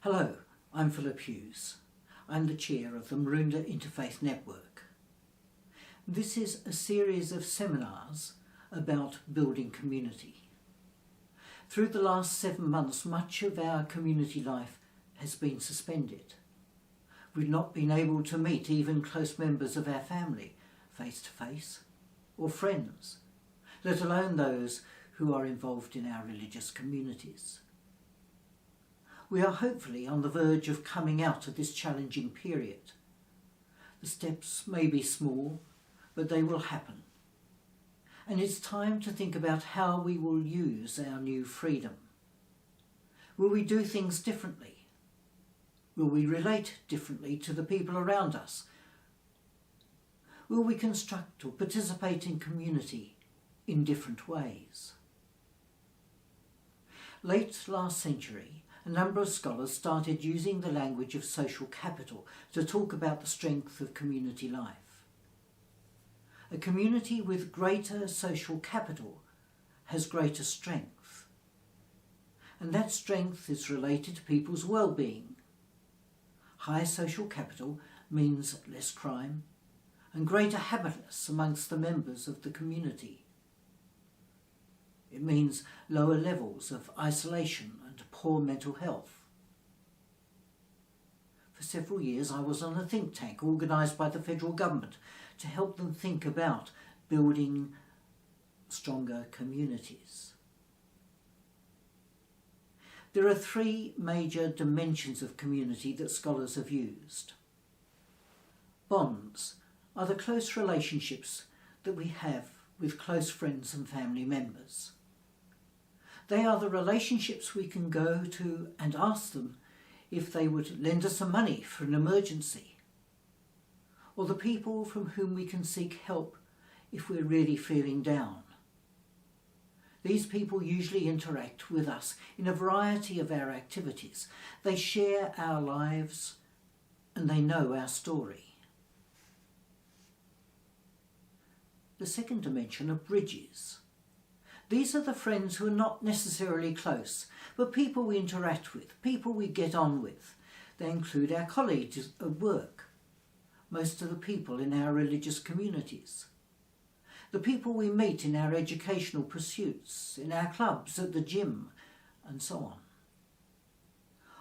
Hello, I'm Philip Hughes. I'm the chair of the Maroondah Interfaith Network. This is a series of seminars about building community. Through the last 7 months, much of our community life has been suspended. We've not been able to meet even close members of our family face to face, or friends, let alone those who are involved in our religious communities. We are hopefully on the verge of coming out of this challenging period. The steps may be small, but they will happen. And it's time to think about how we will use our new freedom. Will we do things differently? Will we relate differently to the people around us? Will we construct or participate in community in different ways? Late last century, a number of scholars started using the language of social capital to talk about the strength of community life. A community with greater social capital has greater strength, and that strength is related to people's well-being. High social capital means less crime and greater happiness amongst the members of the community. It means lower levels of isolation and poor mental health. For several years I was on a think tank organised by the federal government to help them think about building stronger communities. There are 3 major dimensions of community that scholars have used. Bonds are the close relationships that we have with close friends and family members. They are the relationships we can go to and ask them if they would lend us some money for an emergency, or the people from whom we can seek help if we're really feeling down. These people usually interact with us in a variety of our activities. They share our lives and they know our story. The second dimension are bridges. These are the friends who are not necessarily close, but people we interact with, people we get on with. They include our colleagues at work, most of the people in our religious communities, the people we meet in our educational pursuits, in our clubs, at the gym, and so on.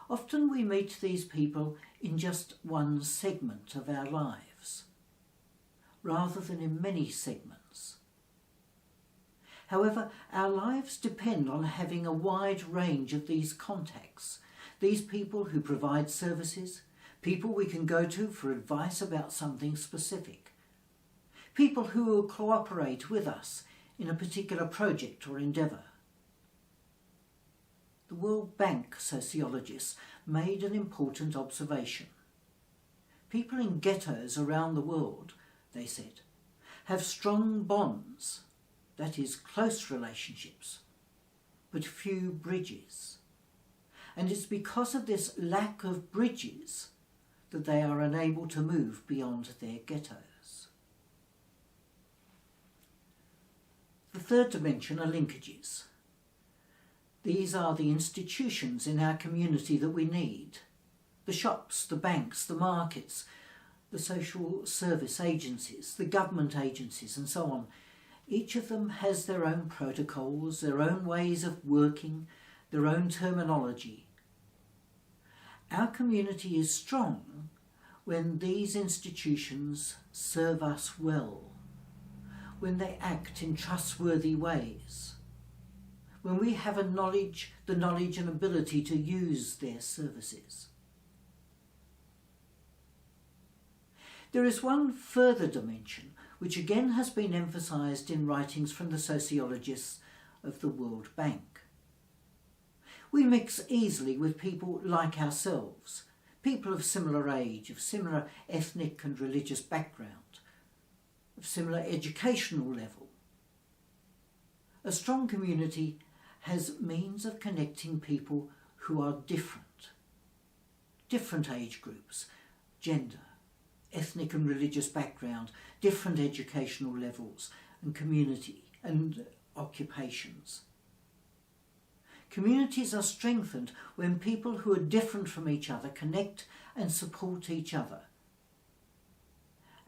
Often we meet these people in just one segment of our lives, rather than in many segments. However, our lives depend on having a wide range of these contacts, these people who provide services, people we can go to for advice about something specific, people who will cooperate with us in a particular project or endeavour. The World Bank sociologists made an important observation. People in ghettos around the world, they said, have strong bonds, that is, close relationships, but few bridges. And it's because of this lack of bridges that they are unable to move beyond their ghettos. The third dimension are linkages. These are the institutions in our community that we need. The shops, the banks, the markets, the social service agencies, the government agencies, and so on. Each of them has their own protocols, their own ways of working, their own terminology. Our community is strong when these institutions serve us well, when they act in trustworthy ways, when we have the knowledge and ability to use their services. There is one further dimension which again has been emphasised in writings from the sociologists of the World Bank. We mix easily with people like ourselves, people of similar age, of similar ethnic and religious background, of similar educational level. A strong community has means of connecting people who are different age groups, gender, ethnic and religious background, different educational levels and community and occupations. Communities are strengthened when people who are different from each other connect and support each other.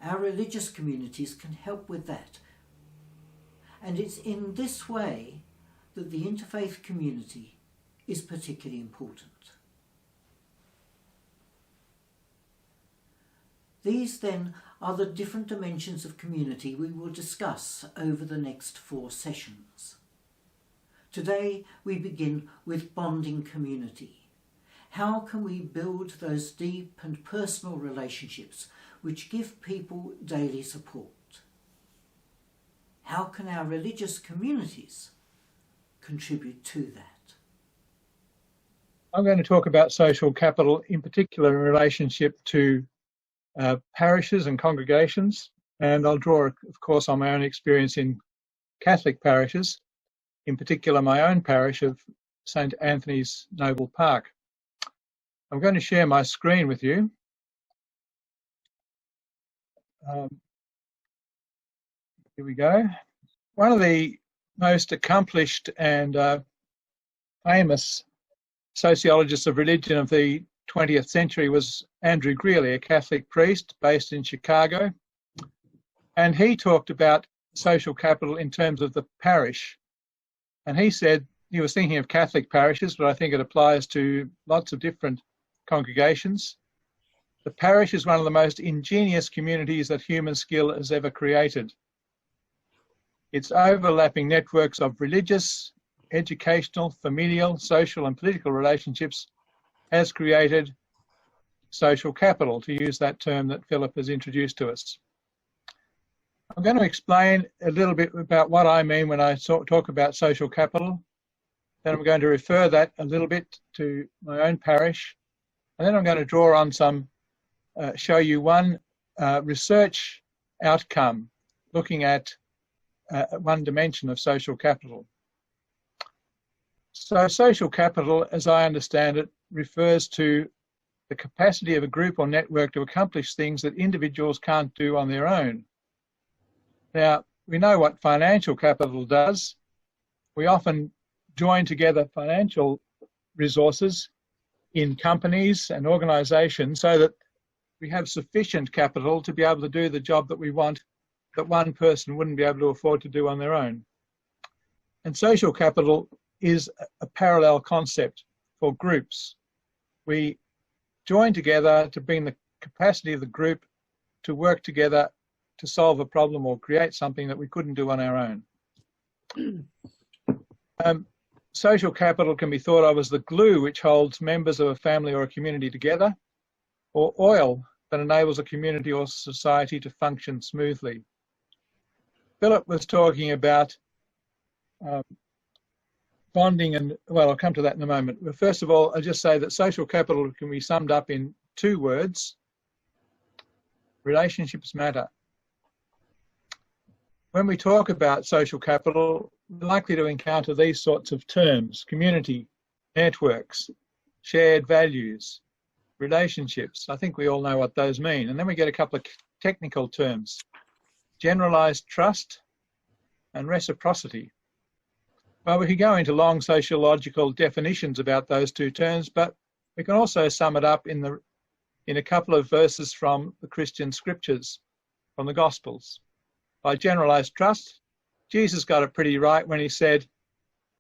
Our religious communities can help with that. And it's in this way that the interfaith community is particularly important. These then are the different dimensions of community we will discuss over the next 4 sessions. Today we begin with bonding community. How can we build those deep and personal relationships which give people daily support? How can our religious communities contribute to that? I'm going to talk about social capital, in particular in relationship to parishes and congregations, and I'll draw, of course, on my own experience in Catholic parishes, in particular my own parish of St Anthony's Noble Park. I'm going to share my screen with you. Here we go. One of the most accomplished and famous sociologists of religion of the 20th century was Andrew Greeley, a Catholic priest based in Chicago. And he talked about social capital in terms of the parish. And he said he was thinking of Catholic parishes, but I think it applies to lots of different congregations. The parish is one of the most ingenious communities that human skill has ever created. Its overlapping networks of religious, educational, familial, social and political relationships has created social capital, to use that term that Philip has introduced to us. I'm going to explain a little bit about what I mean when I talk about social capital. Then I'm going to refer that a little bit to my own parish. And then I'm going to draw on some, show you one research outcome looking at one dimension of social capital. So social capital, as I understand it, refers to the capacity of a group or network to accomplish things that individuals can't do on their own. Now, we know what financial capital does. We often join together financial resources in companies and organisations so that we have sufficient capital to be able to do the job that we want, that one person wouldn't be able to afford to do on their own. And social capital is a parallel concept for groups. We join together to bring the capacity of the group to work together to solve a problem or create something that we couldn't do on our own. Social capital can be thought of as the glue which holds members of a family or a community together, or oil that enables a community or society to function smoothly. Philip was talking about bonding, and well, I'll come to that in a moment. But first of all, I'll just say that social capital can be summed up in 2 words: relationships matter. When we talk about social capital, we're likely to encounter these sorts of terms: community, networks, shared values, relationships. I think we all know what those mean. And then we get a couple of technical terms: generalized trust and reciprocity. Well, we could go into long sociological definitions about those 2 terms, but we can also sum it up in a couple of verses from the Christian scriptures, from the Gospels. By generalized trust, Jesus got it pretty right when he said,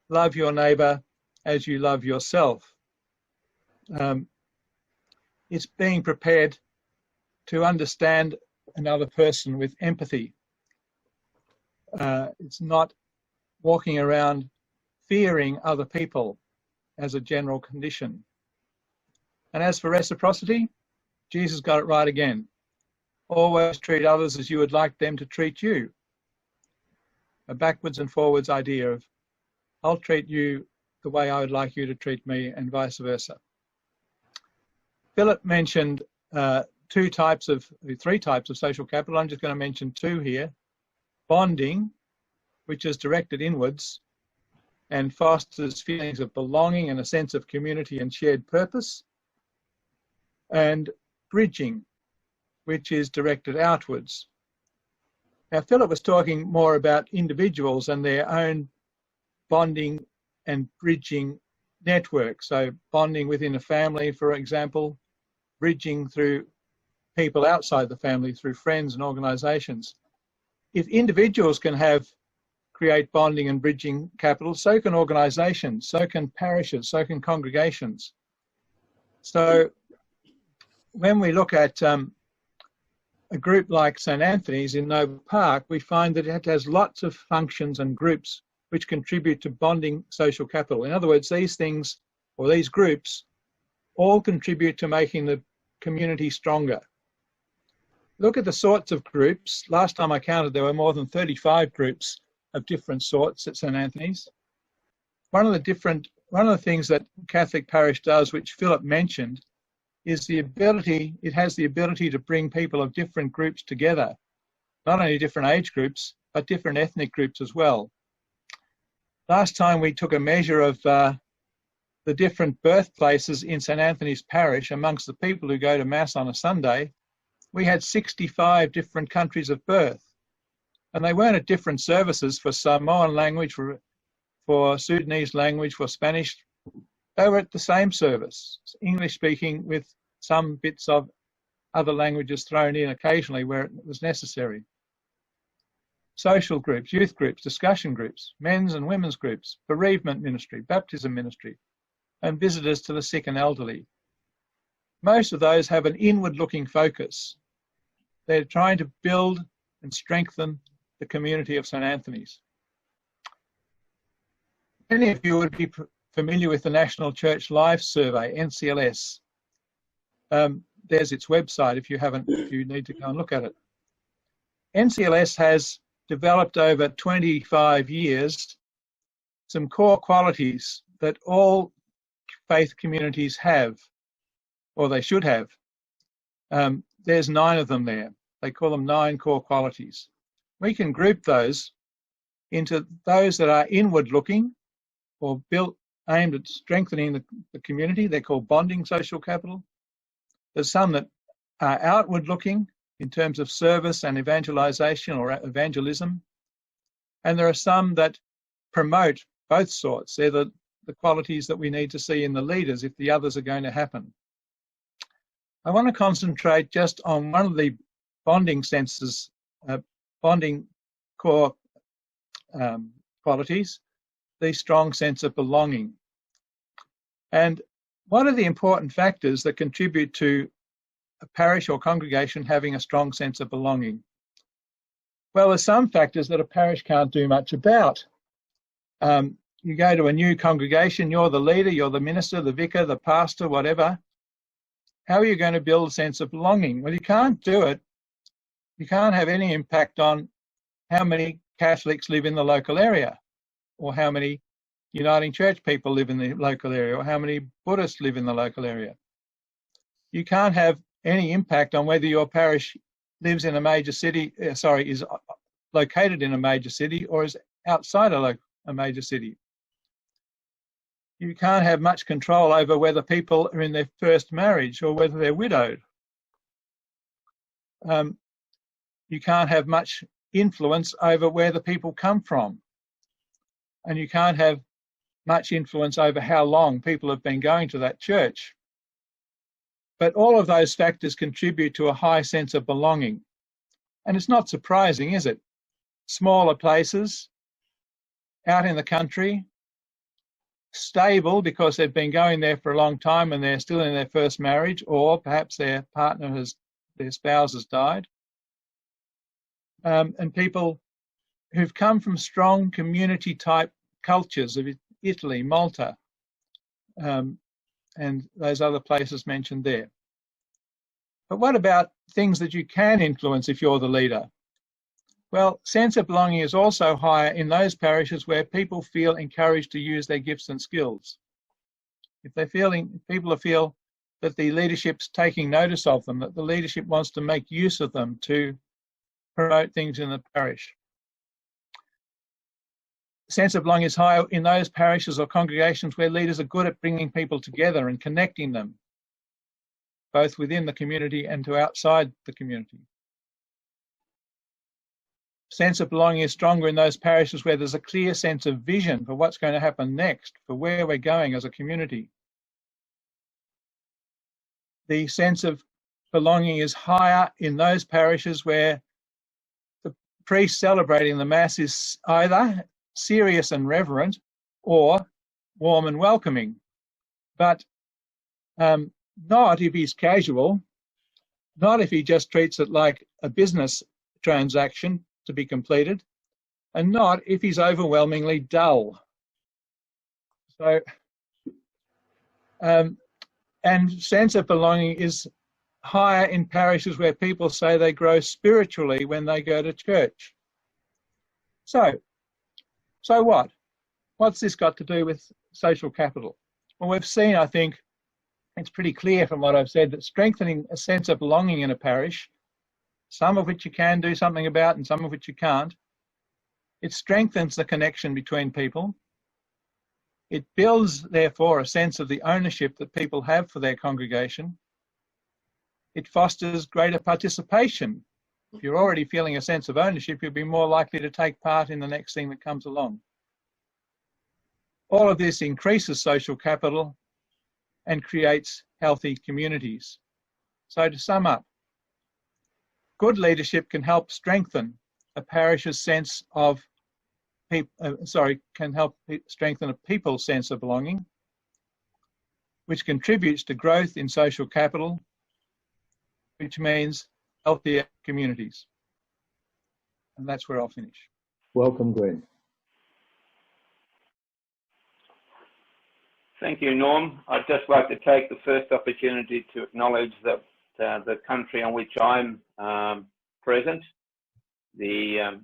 love your neighbour as you love yourself. It's being prepared to understand another person with empathy. It's not walking around fearing other people as a general condition. And as for reciprocity, Jesus got it right again. Always treat others as you would like them to treat you. A backwards and forwards idea of, I'll treat you the way I would like you to treat me, and vice versa. Philip mentioned 3 types of social capital. I'm just going to mention 2 here. Bonding, which is directed inwards and fosters feelings of belonging and a sense of community and shared purpose. And bridging, which is directed outwards. Now, Philip was talking more about individuals and their own bonding and bridging network, so bonding within a family, for example, bridging through people outside the family through friends and organisations. If individuals can create bonding and bridging capital, so can organisations, so can parishes, so can congregations. So when we look at a group like St Anthony's in Noble Park, we find that it has lots of functions and groups which contribute to bonding social capital. In other words, these things, or these groups, all contribute to making the community stronger. Look at the sorts of groups. Last time I counted, there were more than 35 groups of different sorts at St Anthony's. One of the things that Catholic parish does, which Philip mentioned, is it has the ability to bring people of different groups together, not only different age groups, but different ethnic groups as well. Last time we took a measure of the different birthplaces in St Anthony's parish amongst the people who go to Mass on a Sunday. We had 65 different countries of birth, and they weren't at different services for Samoan language, for Sudanese language, for Spanish. They were at the same service, English speaking with some bits of other languages thrown in occasionally where it was necessary. Social groups, youth groups, discussion groups, men's and women's groups, bereavement ministry, baptism ministry, and visitors to the sick and elderly. Most of those have an inward-looking focus. They're trying to build and strengthen the community of St Anthony's. Many of you would be familiar with the National Church Life Survey, NCLS. There's its website if you need to go and look at it. NCLS has developed over 25 years some core qualities that all faith communities have, or they should have. There's 9 of them there. They call them 9 core qualities. We can group those into those that are inward looking or aimed at strengthening the community. They're called bonding social capital. There's some that are outward looking in terms of service and evangelization or evangelism. And there are some that promote both sorts. They're the qualities that we need to see in the leaders if the others are going to happen. I want to concentrate just on one of the bonding senses, bonding core qualities, the strong sense of belonging. And what are the important factors that contribute to a parish or congregation having a strong sense of belonging? Well, there's some factors that a parish can't do much about. You go to a new congregation, you're the leader, you're the minister, the vicar, the pastor, whatever. How are you going to build a sense of belonging? Well, you can't do it. You can't have any impact on how many Catholics live in the local area, or how many Uniting Church people live in the local area, or how many Buddhists live in the local area. You can't have any impact on whether your parish lives in a major city, is located in a major city or is outside a major city. You can't have much control over whether people are in their first marriage or whether they're widowed. You can't have much influence over where the people come from. And you can't have much influence over how long people have been going to that church. But all of those factors contribute to a high sense of belonging. And it's not surprising, is it? Smaller places, out in the country, stable because they've been going there for a long time and they're still in their first marriage, or perhaps their spouse has died. And people who've come from strong community type cultures of Italy, Malta, and those other places mentioned there. But what about things that you can influence if you're the leader? Well, sense of belonging is also higher in those parishes where people feel encouraged to use their gifts and skills. If people feel that the leadership's taking notice of them, that the leadership wants to make use of them to promote things in the parish. Sense of belonging is higher in those parishes or congregations where leaders are good at bringing people together and connecting them, both within the community and to outside the community. sense of belonging is stronger in those parishes where there's a clear sense of vision for what's going to happen next, for where we're going as a community. The sense of belonging is higher in those parishes where the priest celebrating the Mass is either serious and reverent or warm and welcoming, but not if he's casual, not if he just treats it like a business transaction to be completed, and not if he's overwhelmingly dull. So, and sense of belonging is higher in parishes where people say they grow spiritually when they go to church. So what? What's this got to do with social capital? Well, we've seen, I think, it's pretty clear from what I've said, that strengthening a sense of belonging in a parish, some of which you can do something about and some of which you can't, it strengthens the connection between people. It builds, therefore, a sense of the ownership that people have for their congregation. It fosters greater participation. If you're already feeling a sense of ownership, you'll be more likely to take part in the next thing that comes along. All of this increases social capital and creates healthy communities. So to sum up, good leadership can help strengthen a parish's sense of strengthen a people's sense of belonging, which contributes to growth in social capital, which means healthier communities. And that's where I'll finish. Welcome, Glenn. Thank you, Norm. I'd just like to take the first opportunity to acknowledge that the country on which I'm present, the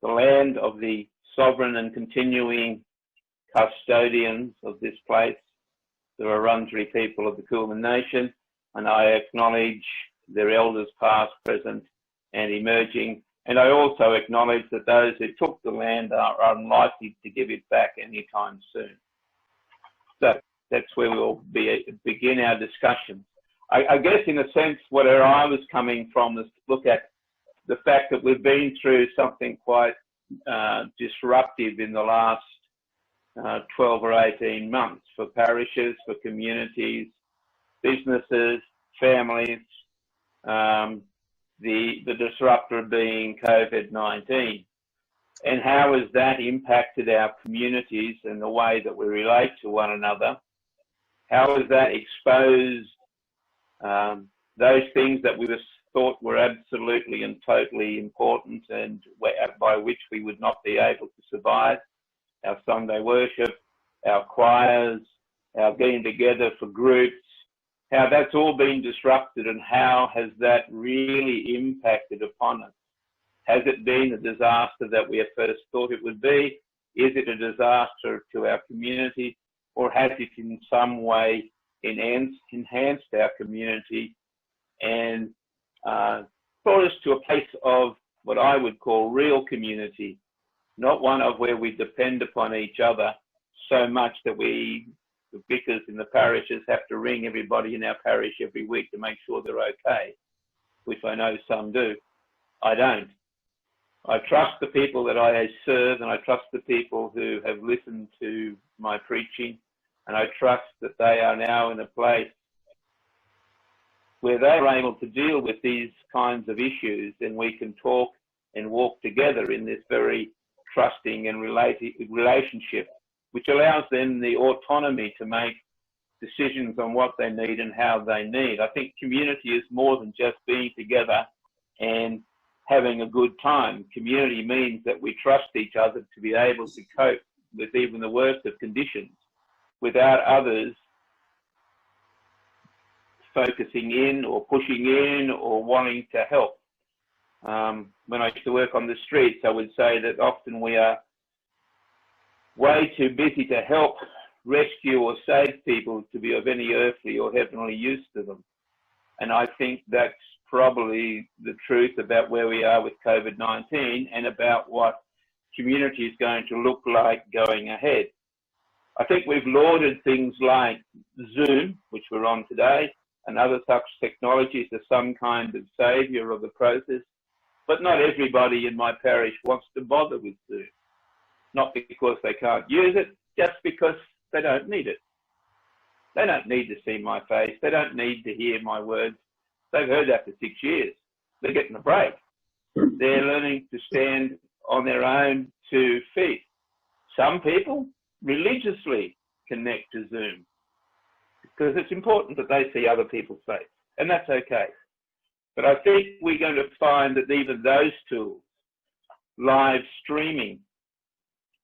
land of the sovereign and continuing custodians of this place, the Wurundjeri people of the Kulin Nation, and I acknowledge their elders past, present and emerging. And I also acknowledge that those who took the land are unlikely to give it back anytime soon. So that's where we'll begin our discussion. I guess in a sense where I was coming from is to look at the fact that we've been through something quite disruptive in the last 12 or 18 months for parishes, for communities, businesses, families, the disruptor being COVID-19. And how has that impacted our communities and the way that we relate to one another? How has that exposed those things that we thought were absolutely and totally important and by which we would not be able to survive? Our Sunday worship, our choirs, our getting together for groups, how that's all been disrupted, and how has that really impacted upon us? Has it been the disaster that we at first thought it would be? Is it a disaster to our community, or has it in some way enhanced our community and brought us to a place of what I would call real community, not one of where we depend upon each other so much that the vicars in the parishes have to ring everybody in our parish every week to make sure they're okay, which I know some do. I don't. I trust the people that I serve, and I trust the people who have listened to my preaching, and I trust that they are now in a place where they're able to deal with these kinds of issues, and we can talk and walk together in this very trusting and relationship, which allows them the autonomy to make decisions on what they need and how they need. I think community is more than just being together and having a good time. Community means that we trust each other to be able to cope with even the worst of conditions without others focusing in or pushing in or wanting to help. When I used to work on the streets, I would say that often we are way too busy to help rescue or save people to be of any earthly or heavenly use to them. And I think that's probably the truth about where we are with COVID-19 and about what community is going to look like going ahead. I think we've lauded things like Zoom, which we're on today, and other such technologies as some kind of saviour of the process. But not everybody in my parish wants to bother with Zoom. Not because they can't use it, just because they don't need it. They don't need to see my face. They don't need to hear my words. They've heard that for 6 years. They're getting a break. They're learning to stand on their own 2 feet. Some people religiously connect to Zoom because it's important that they see other people's face, and that's okay. But I think we're going to find that even those tools, live streaming,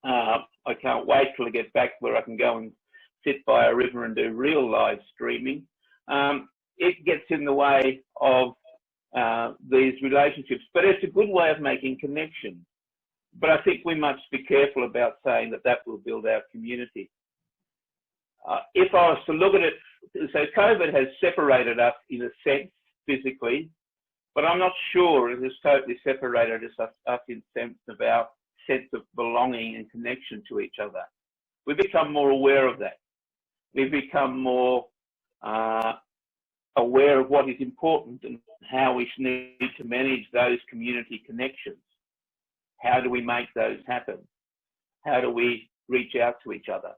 I can't wait till I get back where I can go and sit by a river and do real live streaming. It gets in the way of these relationships, but it's a good way of making connections. But I think we must be careful about saying that that will build our community. If I was to look at it, so COVID has separated us in a sense physically, but I'm not sure it has totally separated us in sense of our sense of belonging and connection to each other. We've become more aware of that. We've become more aware of what is important and how we need to manage those community connections. How do we make those happen? How do we reach out to each other?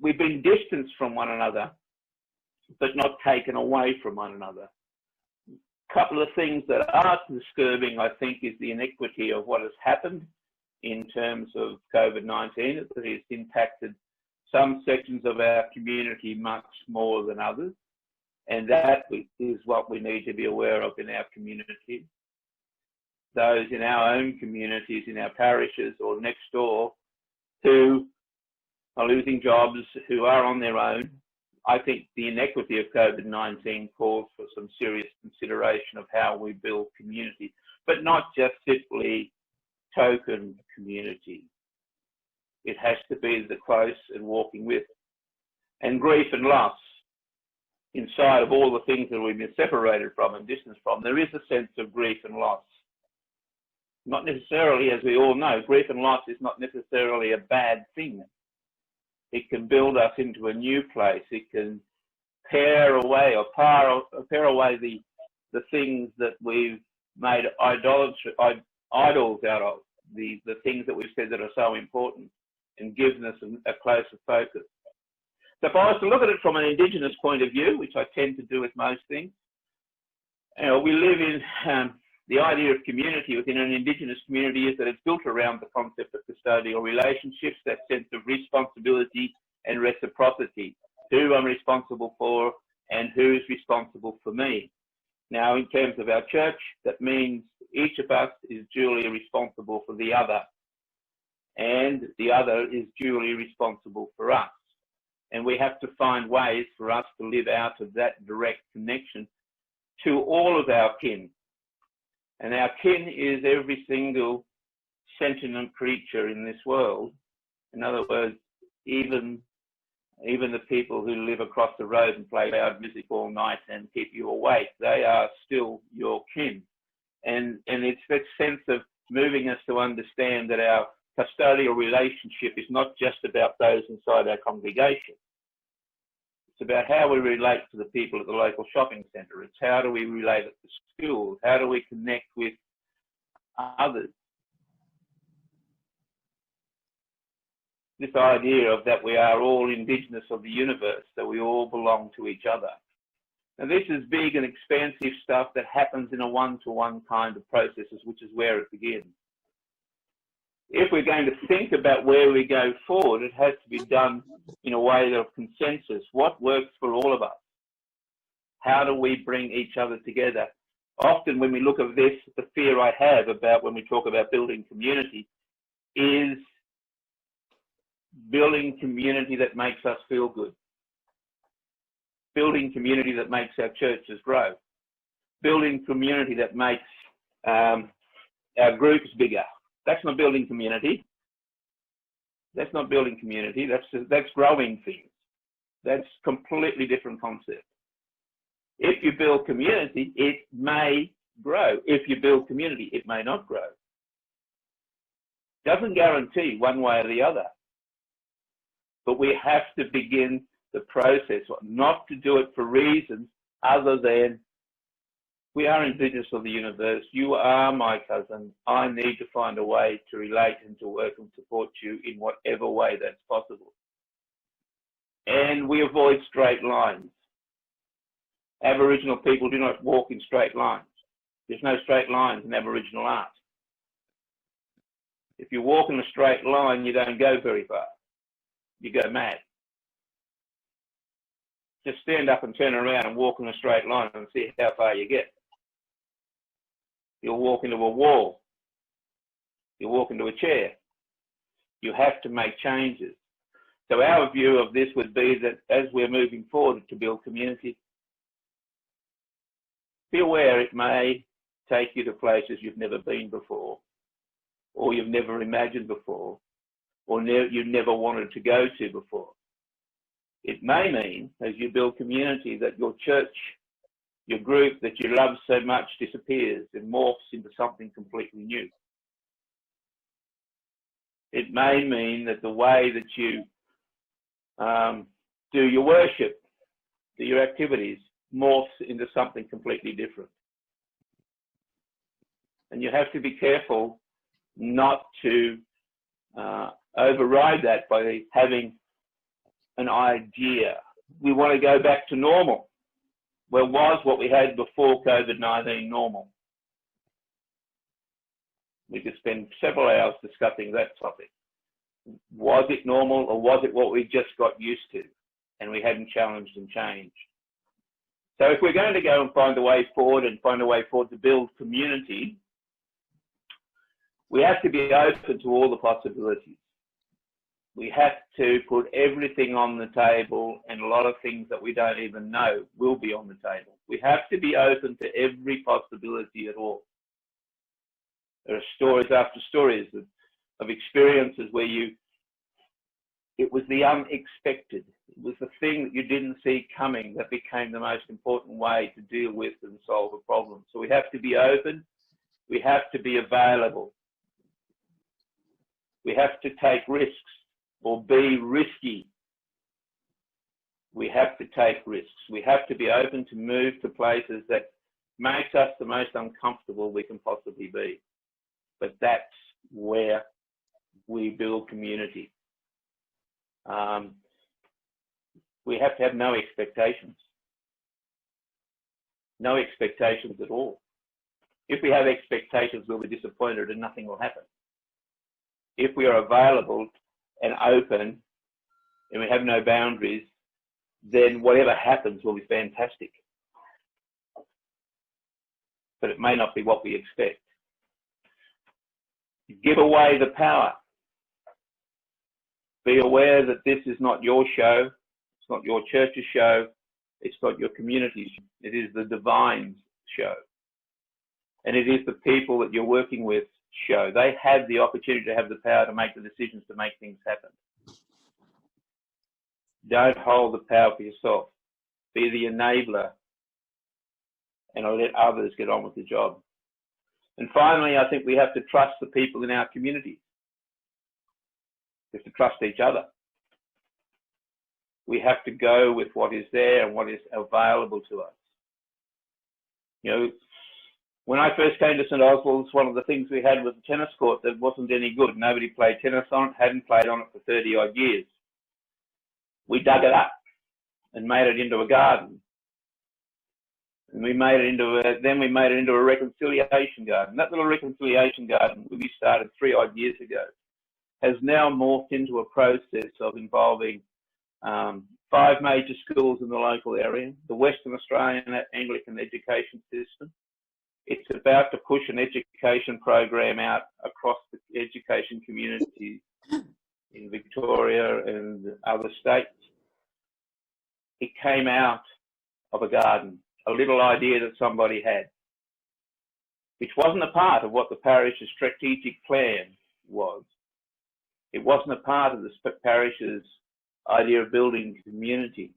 We've been distanced from one another, but not taken away from one another. A couple of things that are disturbing, I think, is the inequity of what has happened in terms of COVID-19. It has impacted some sections of our community much more than others, and that is what we need to be aware of in our community. Those in our own communities, in our parishes or next door, who are losing jobs, who are on their own. I think the inequity of COVID-19 calls for some serious consideration of how we build community, but not just simply token community. It has to be the close and walking with. And grief and loss, inside of all the things that we've been separated from and distanced from, there is a sense of grief and loss. Not necessarily, as we all know, grief and loss is not necessarily a bad thing. It can build us into a new place. It can pare away the things that we've made idols out of, the things that we've said that are so important, and given us a closer focus. So if I was to look at it from an Indigenous point of view, which I tend to do with most things, we live in the idea of community within an Indigenous community is that it's built around the concept of custodial relationships, that sense of responsibility and reciprocity. Who I'm responsible for and who's responsible for me. Now, in terms of our church, that means each of us is duly responsible for the other, and the other is duly responsible for us. And we have to find ways for us to live out of that direct connection to all of our kin. And our kin is every single sentient creature in this world. In other words, even the people who live across the road and play loud music all night and keep you awake, they are still your kin. And it's that sense of moving us to understand that our custodial relationship is not just about those inside our congregation. It's about how we relate to the people at the local shopping centre. It's how do we relate at the schools? How do we connect with others? This idea of that we are all Indigenous of the universe, that we all belong to each other. And this is big and expansive stuff that happens in a one-to-one kind of processes, which is where it begins. If we're going to think about where we go forward, it has to be done in a way of consensus. What works for all of us? How do we bring each other together? Often when we look at this, the fear I have about when we talk about building community is building community that makes us feel good. Building community that makes our churches grow. Building community that makes our groups bigger. That's not building community. That's not building community. That's growing things. That's completely different concept. If you build community, it may grow. If you build community, it may not grow. Doesn't guarantee one way or the other. But we have to begin the process, not to do it for reasons other than We are indigenous of the universe. You are my cousin. I need to find a way to relate and to work and support you in whatever way that's possible. And we avoid straight lines. Aboriginal people do not walk in straight lines. There's no straight lines in Aboriginal art. If you walk in a straight line, you don't go very far. You go mad. Just stand up and turn around and walk in a straight line and see how far you get. You'll walk into a wall. You'll walk into a chair. You have to make changes. So our view of this would be that as we're moving forward to build community, be aware it may take you to places you've never been before, or you've never imagined before, or you've never wanted to go to before. It may mean, as you build community, that your church, your group that you love so much disappears and morphs into something completely new. It may mean that the way that you do your worship, do your activities, morphs into something completely different. And you have to be careful not to override that by having an idea. We want to go back to normal. Well, was what we had before COVID-19 normal? We could spend several hours discussing that topic. Was it normal, or was it what we just got used to and we hadn't challenged and changed? So if we're going to go and find a way forward to build community, we have to be open to all the possibilities. We have to put everything on the table, and a lot of things that we don't even know will be on the table. We have to be open to every possibility at all. There are stories after stories of experiences where it was the unexpected. It was the thing that you didn't see coming that became the most important way to deal with and solve a problem. So we have to be open. We have to be available. We have to take risks or be risky. We have to take risks. We have to be open to move to places that makes us the most uncomfortable we can possibly be. But that's where we build community. We have to have no expectations. No expectations at all. If we have expectations, we'll be disappointed and nothing will happen. If we are available and open and we have no boundaries, then whatever happens will be fantastic. But it may not be what we expect. Give away the power. Be aware that this is not your show. It's not your church's show. It's not your community's show. It is the divine's show. And it is the people that you're working with show. They have the opportunity to have the power to make the decisions to make things happen. Don't hold the power for yourself. Be the enabler and let others get on with the job. And finally, I think we have to trust the people in our community. We have to trust each other. We have to go with what is there and what is available to us. You know, when I first came to St Oswald's, one of the things we had was a tennis court that wasn't any good. Nobody played tennis on it, hadn't played on it for 30 odd years. We dug it up and made it into a garden. And we made it into a reconciliation garden. That little reconciliation garden we started 3 odd years ago has now morphed into a process of involving 5 major schools in the local area, the Western Australian Anglican education system. It's about to push an education program out across the education community in Victoria and other states. It came out of a garden, a little idea that somebody had, which wasn't a part of what the parish's strategic plan was. It wasn't a part of the parish's idea of building community.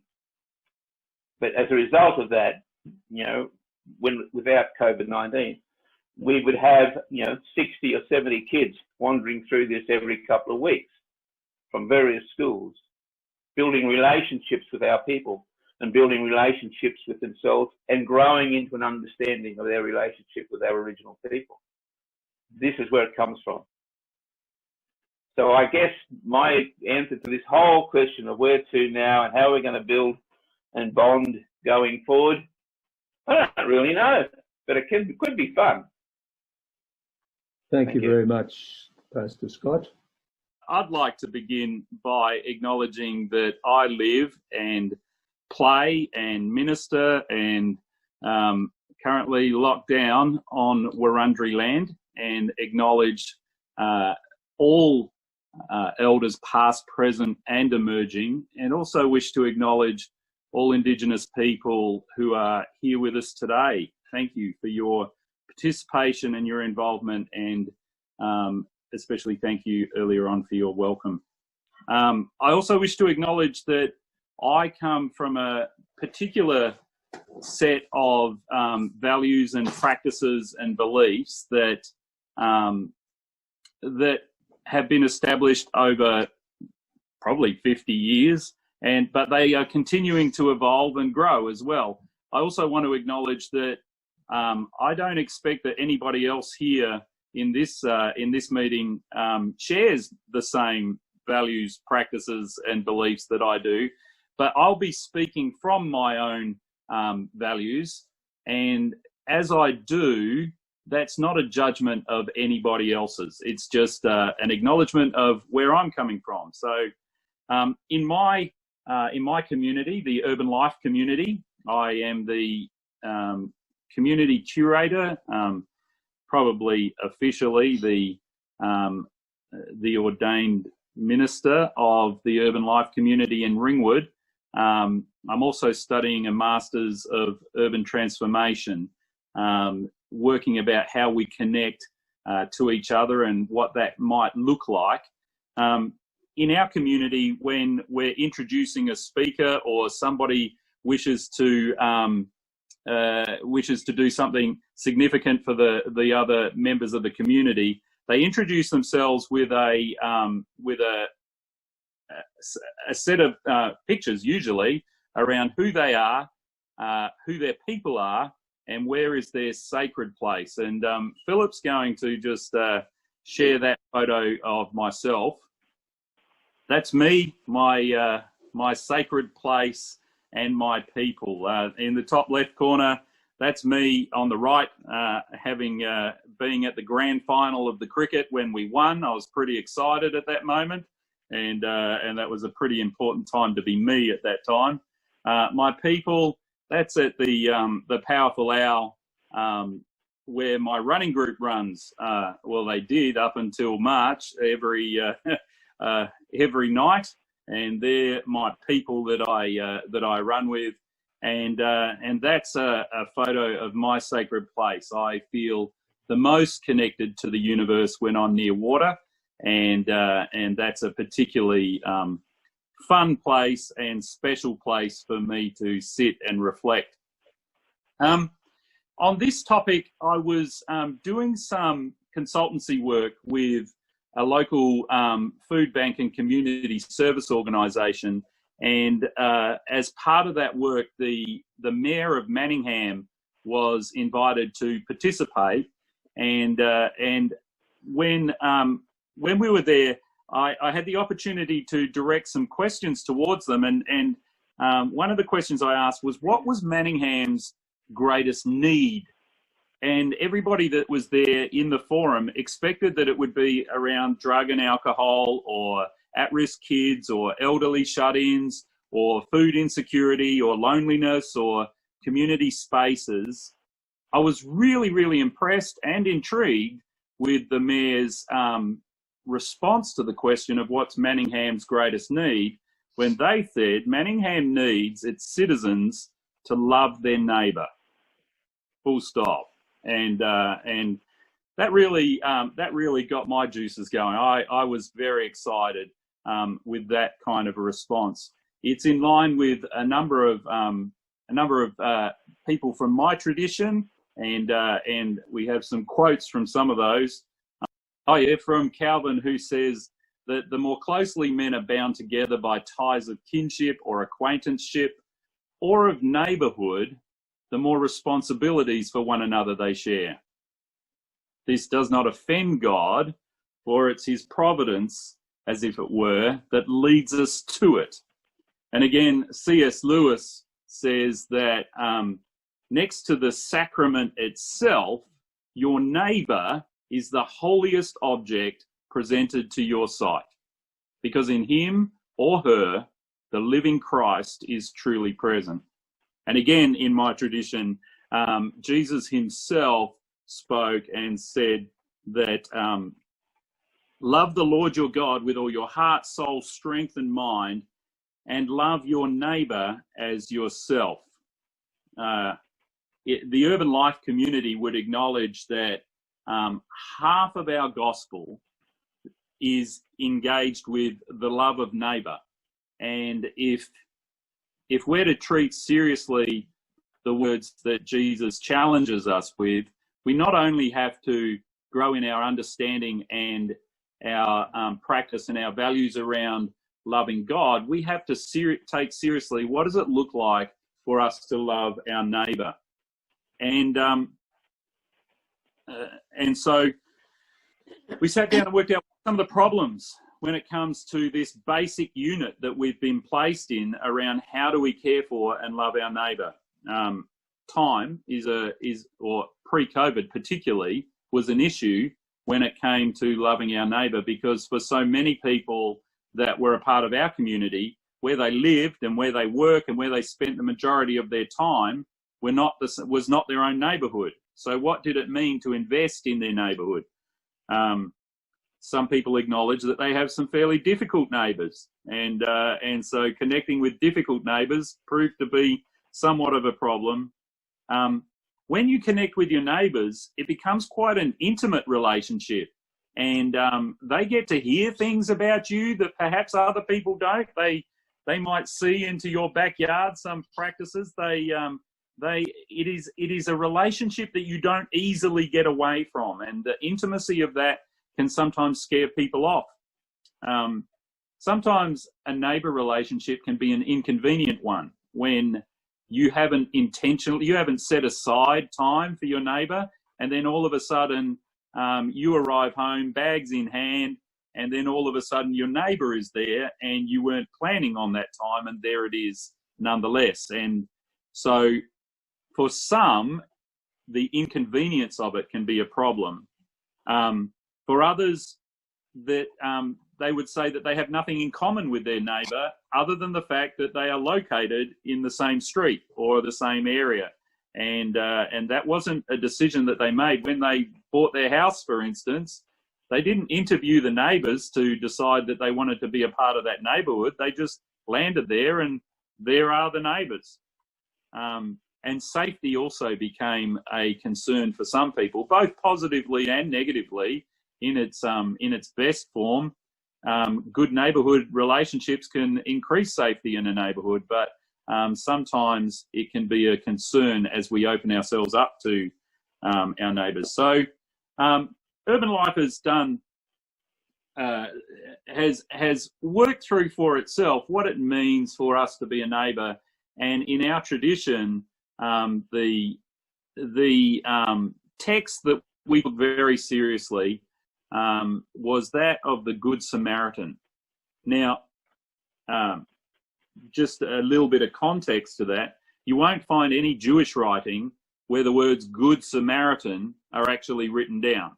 But as a result of that, you know, without COVID-19, we would have, 60 or 70 kids wandering through this every couple of weeks from various schools, building relationships with our people. and building relationships with themselves and growing into an understanding of their relationship with our original people. This is where it comes from. So I guess my answer to this whole question of where to now and how we're going to build and bond going forward, I don't really know, but it could be fun. Thank you very much, Pastor Scott. I'd like to begin by acknowledging that I live and play and minister and currently locked down on Wurundjeri land, and acknowledge all elders past, present and emerging, and also wish to acknowledge all Indigenous people who are here with us today. Thank you for your participation and your involvement, and especially thank you earlier on for your welcome. I also wish to acknowledge that I come from a particular set of values and practices and beliefs that that have been established over probably 50 years, but they are continuing to evolve and grow as well. I also want to acknowledge that I don't expect that anybody else here in this meeting shares the same values, practices and beliefs that I do, but I'll be speaking from my own values, and as I do, that's not a judgment of anybody else's. It's just an acknowledgement of where I'm coming from. So in my community, the Urban Life community, I am the community curator, probably officially the ordained minister of the Urban Life community in Ringwood. I'm also studying a Masters of Urban Transformation, working about how we connect to each other and what that might look like. In our community, when we're introducing a speaker or somebody wishes to do something significant for the other members of the community, they introduce themselves with a set of pictures, usually around who they are, who their people are, and where is their sacred place. And Philip's going to just share that photo of myself. That's me, my sacred place and my people. In the top left corner, that's me. On the right, being at the grand final of the cricket when we won. I was pretty excited at that moment, and that was a pretty important time to be me at that time. My people, that's at the Powerful Owl, where my running group runs. Well, they did up until March every night, and they're my people that I run with, and that's a photo of my sacred place. I feel the most connected to the universe when I'm near water, and that's a particularly fun place and special place for me to sit and reflect. On this topic, I was doing some consultancy work with a local food bank and community service organisation, and as part of that work, the Mayor of Manningham was invited to participate, and when we were there, I had the opportunity to direct some questions towards them, and one of the questions I asked was, what was Manningham's greatest need? And everybody that was there in the forum expected that it would be around drug and alcohol, or at-risk kids, or elderly shut-ins, or food insecurity, or loneliness, or community spaces. I was really, really impressed and intrigued with the Mayor's response to the question of what's Manningham's greatest need, when they said Manningham needs its citizens to love their neighbour. Full stop. And that really got my juices going. I was very excited with that kind of a response. It's in line with a number of people from my tradition, and we have some quotes from some of those. From Calvin, who says that the more closely men are bound together by ties of kinship or acquaintanceship, or of neighbourhood, the more responsibilities for one another they share. This does not offend God, for it's his providence, as if it were, that leads us to it. And again, C.S. Lewis says that next to the sacrament itself, your neighbour is the holiest object presented to your sight, because in him or her, the living Christ is truly present. And again, in my tradition, Jesus himself spoke and said that love the Lord your God with all your heart, soul, strength, and mind, and love your neighbour as yourself. The urban life community would acknowledge that half of our gospel is engaged with the love of neighbour. And if we're to treat seriously the words that Jesus challenges us with, we not only have to grow in our understanding and our practice and our values around loving God, we have to take seriously, what does it look like for us to love our neighbour? And so we sat down and worked out some of the problems when it comes to this basic unit that we've been placed in around how do we care for and love our neighbour. Time or pre-COVID particularly, was an issue when it came to loving our neighbour, because for so many people that were a part of our community, where they lived and where they work and where they spent the majority of their time was not their own neighbourhood. So what did it mean to invest in their neighbourhood? Some people acknowledge that they have some fairly difficult neighbours, and so connecting with difficult neighbours proved to be somewhat of a problem. When you connect with your neighbours, it becomes quite an intimate relationship, and they get to hear things about you that perhaps other people don't. They might see into your backyard some practices. It is a relationship that you don't easily get away from, and the intimacy of that can sometimes scare people off. Sometimes a neighbour relationship can be an inconvenient one when you haven't set aside time for your neighbour, and then all of a sudden you arrive home, bags in hand, and then all of a sudden your neighbour is there and you weren't planning on that time, and there it is nonetheless. And so for some, the inconvenience of it can be a problem. For others, that they would say that they have nothing in common with their neighbour other than the fact that they are located in the same street or the same area. And that wasn't a decision that they made. When they bought their house, for instance, they didn't interview the neighbours to decide that they wanted to be a part of that neighbourhood. They just landed there, and there are the neighbours. And safety also became a concern for some people, both positively and negatively in its best form. Good neighbourhood relationships can increase safety in a neighbourhood, but sometimes it can be a concern as we open ourselves up to our neighbours. So Urban Life has worked through for itself what it means for us to be a neighbour, and in our tradition, the text that we took very seriously was that of the Good Samaritan. Now, just a little bit of context to that, you won't find any Jewish writing where the words Good Samaritan are actually written down.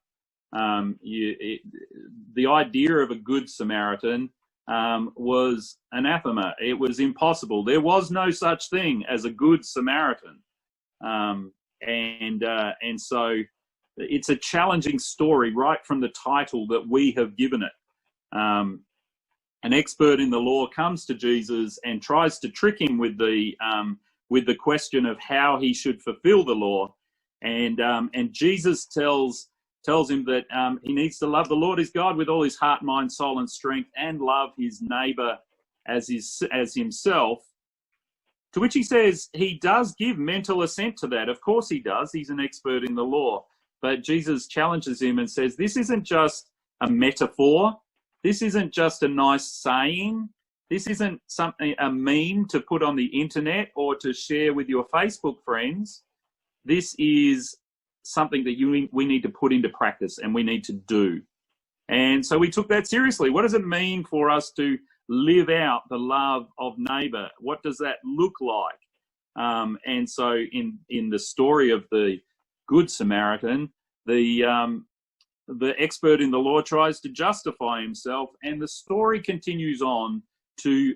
The idea of a Good Samaritan was anathema. It was impossible. There was no such thing as a Good Samaritan. And so it's a challenging story right from the title that we have given it. An expert in the law comes to Jesus and tries to trick him with the question of how he should fulfill the law, and Jesus tells him that he needs to love the Lord his God with all his heart, mind, soul, and strength, and love his neighbour as himself. To which he says he does give mental assent to that. Of course he does. He's an expert in the law. But Jesus challenges him and says, this isn't just a metaphor. This isn't just a nice saying. This isn't a meme to put on the internet or to share with your Facebook friends. This is something that we need to put into practice and we need to do. And so we took that seriously. What does it mean for us to live out the love of neighbour? What does that look like? And so in the story of the Good Samaritan, the expert in the law tries to justify himself, and the story continues on to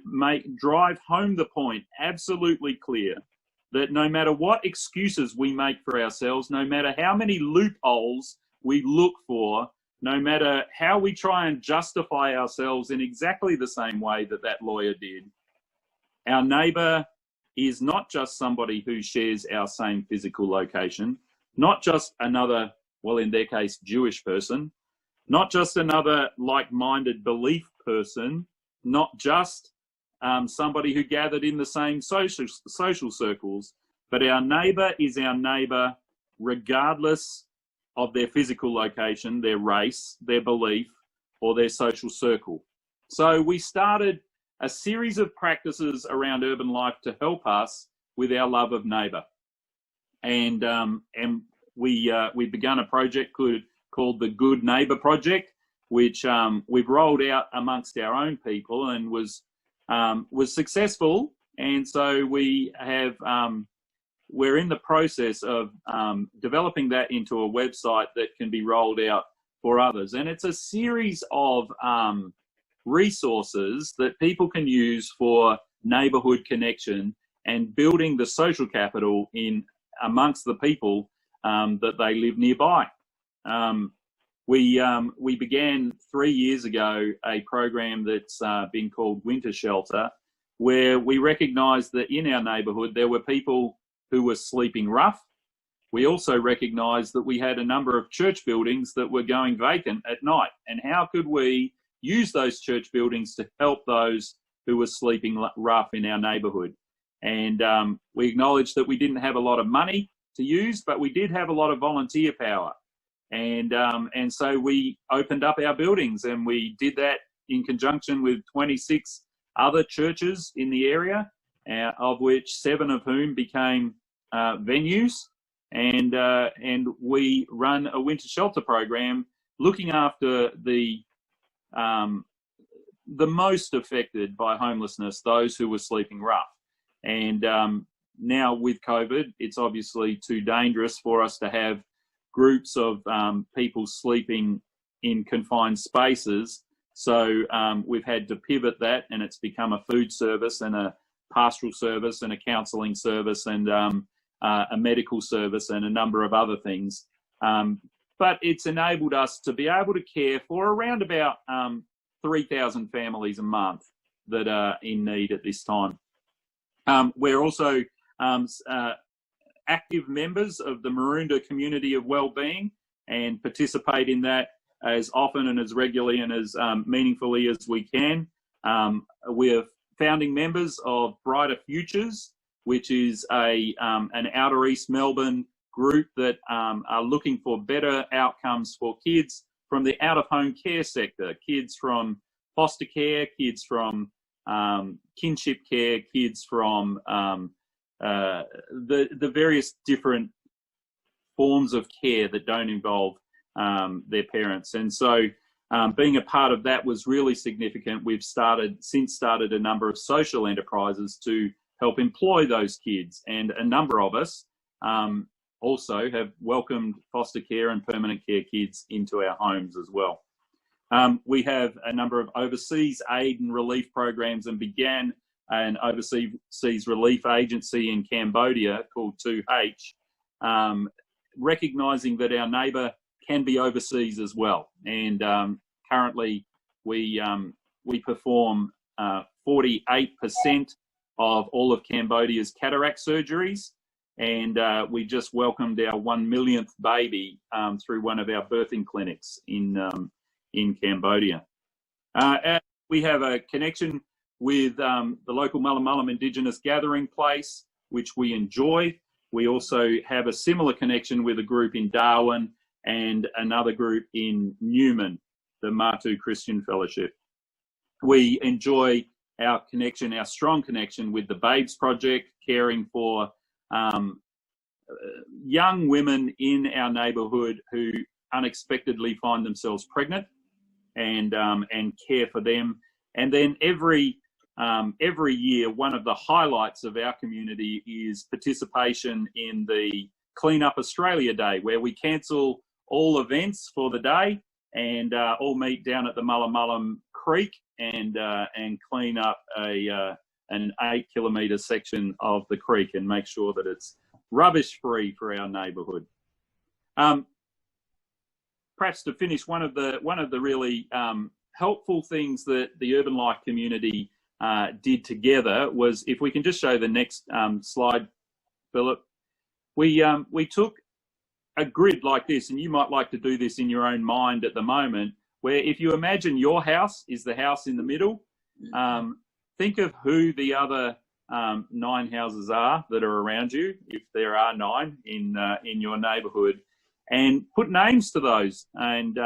drive home the point absolutely clear that no matter what excuses we make for ourselves, no matter how many loopholes we look for, no matter how we try and justify ourselves in exactly the same way that lawyer did, our neighbour is not just somebody who shares our same physical location, not just another, well, in their case, Jewish person, not just another like-minded belief person, not just somebody who gathered in the same social circles, but our neighbour is our neighbour regardless of their physical location, their race, their belief, or their social circle. So we started a series of practices around urban life to help us with our love of neighbour. And we began a project called the Good Neighbour Project, which we've rolled out amongst our own people and was successful. And so we have we're in the process of developing that into a website that can be rolled out for others. And it's a series of resources that people can use for neighbourhood connection and building the social capital in amongst the people that they live nearby. We began 3 years ago a program that's been called Winter Shelter, where we recognised that in our neighbourhood there were people who were sleeping rough. We also recognised that we had a number of church buildings that were going vacant at night, and how could we use those church buildings to help those who were sleeping rough in our neighbourhood. And we acknowledged that we didn't have a lot of money to use, but we did have a lot of volunteer power. And so we opened up our buildings, and we did that in conjunction with 26 other churches in the area, of which 7 of whom became venues. And we run a winter shelter program looking after the most affected by homelessness, those who were sleeping rough. And now with COVID, it's obviously too dangerous for us to have groups of people sleeping in confined spaces. So we've had to pivot that, and it's become a food service and a pastoral service and a counselling service and a medical service and a number of other things. But it's enabled us to be able to care for around about 3,000 families a month that are in need at this time. We're also active members of the Maroondah community of wellbeing and participate in that as often and as regularly and as meaningfully as we can. We're founding members of Brighter Futures, which is an Outer East Melbourne group that are looking for better outcomes for kids from the out-of-home care sector, kids from foster care, kids from kinship care, kids from the various different forms of care that don't involve their parents. And so being a part of that was really significant. We've since started a number of social enterprises to help employ those kids, and a number of us also have welcomed foster care and permanent care kids into our homes as well. We have a number of overseas aid and relief programs and began an overseas relief agency in Cambodia called 2H, recognising that our neighbour can be overseas as well. And currently we perform 48% of all of Cambodia's cataract surgeries, and we just welcomed our 1 millionth baby through one of our birthing clinics in Cambodia. We have a connection with the local Mullumalum Indigenous gathering place, which we enjoy. We also have a similar connection with a group in Darwin and another group in Newman, the Martu Christian Fellowship. We enjoy our connection, our strong connection with the Babes Project, caring for young women in our neighbourhood who unexpectedly find themselves pregnant, and care for them. And then every year, one of the highlights of our community is participation in the Clean Up Australia Day, where we cancel all events for the day and all meet down at the Mullumbullen Creek and clean up an 8-kilometre section of the creek and make sure that it's rubbish free for our neighbourhood. Perhaps to finish, one of the really helpful things that the Urban Life community did together was, if we can just show the next slide, Philip. We took a grid like this, and you might like to do this in your own mind at the moment, where if you imagine your house is the house in the middle, think of who the other 9 houses are that are around you, if there are 9 in your neighbourhood, and put names to those, and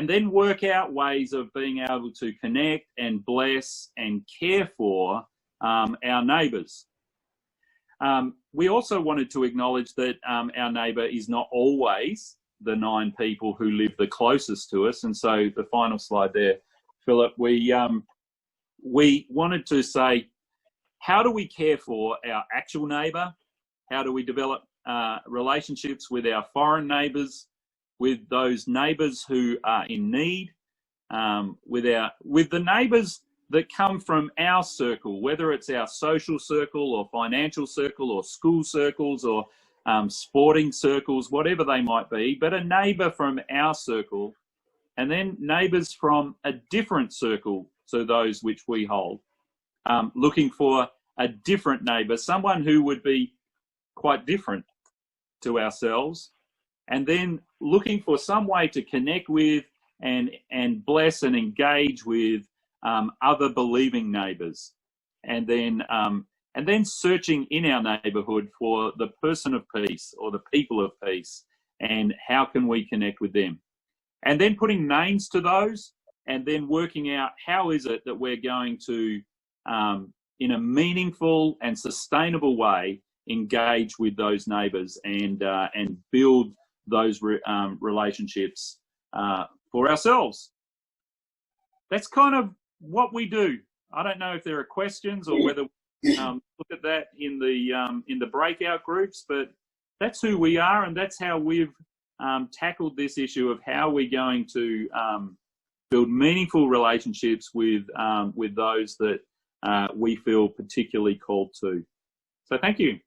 then work out ways of being able to connect and bless and care for our neighbours. We also wanted to acknowledge that our neighbour is not always the 9 people who live the closest to us. And so the final slide there, Philip, we wanted to say, how do we care for our actual neighbour? How do we develop relationships with our foreign neighbours, with those neighbours who are in need, with the neighbours that come from our circle, whether it's our social circle or financial circle or school circles or sporting circles, whatever they might be, but a neighbour from our circle, and then neighbours from a different circle to those which we hold. Looking for a different neighbour, someone who would be quite different to ourselves, and then looking for some way to connect with and bless and engage with other believing neighbours, and then searching in our neighbourhood for the person of peace or the people of peace, and how can we connect with them, and then putting names to those, and then working out how is it that we're going to, in a meaningful and sustainable way, engage with those neighbours and build those relationships for ourselves. That's kind of what we do. I don't know if there are questions or whether we look at that in the breakout groups, but that's who we are, and that's how we've tackled this issue of how we're going to build meaningful relationships with those that we feel particularly called to. So thank you.